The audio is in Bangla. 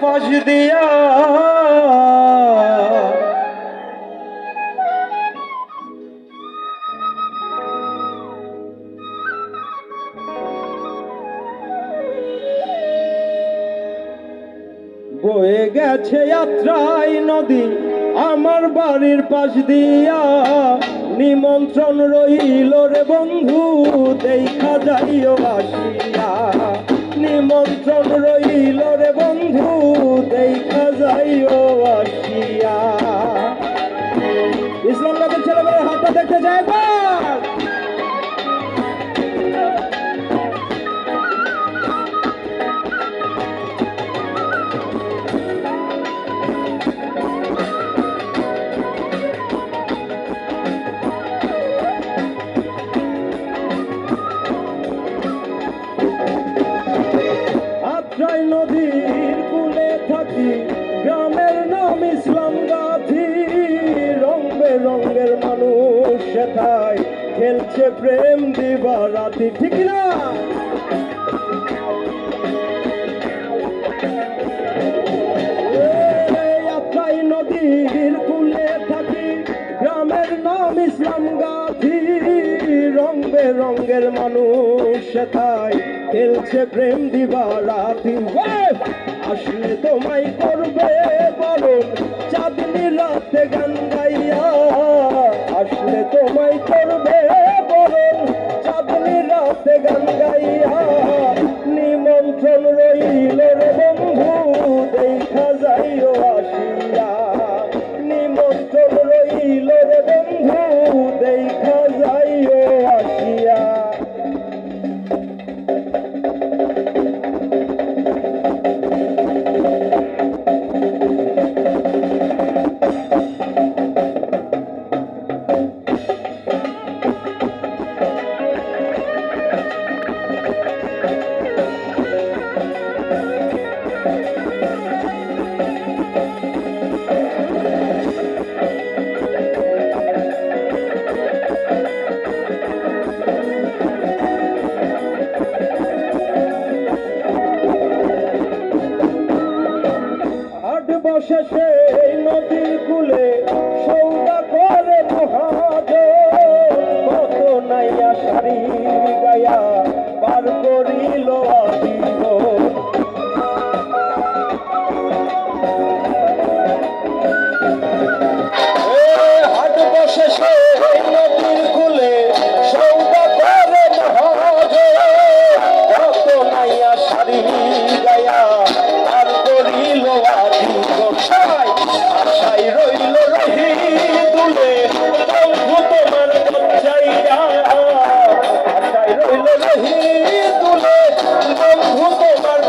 পাশ দিয়া বয়ে গেছে যাত্রায় নদী আমার বাড়ির পাশ দিয়া, নিমন্ত্রণ রইল রে বন্ধু দেখা যাইও আসিয়া, নিমন্ত্রণ রইল রে বন্ধু দেখা যাইও আসিয়া। ইসলামবাদের ছেলেমেয়ের হাতটা দেখতে যায় একবার। আত্রাই নদীর কূলে থাকি, গ্রামের নাম ইসলামগাথি, রং বেরঙের মানুষ সেথায় খেলছে প্রেম দিবারাতি, ঠিক না? আত্রাই নদীর কূলে থাকি, গ্রামের নাম ইসলামগাথি, রং বেরঙের মানুষ সেথায় খেলছে প্রেম দিবারাতি। আসলে তোমায় করবে বরণ চাঁদনি রাতে গান গাইয়া, আসলে তোমায় করবে বরণ চাঁদনি রাতে গান গাইয়া, নিমন্ত্রণ রইল রে বন্ধু দেখা যাইও আসিয়া, নিমন্ত্রণ রইল রে বন্ধু দেখা যাইও আসিয়া। বসে সেই নদীর কূলে সৌদা করে মহাজন, কত নাইয়া শাড়ি গায়া পার করিল আজীবন। হাট বসে সেই নদীর কূলে সৌদা করে মহাজন, কত নাইয়া শাড়ি গায়া পার করিল আজীবন। আশায় রইল রহি দুলে বন্ধু তোমার চাইয়া, আশায় রইল রহি দুলে বন্ধু তোমার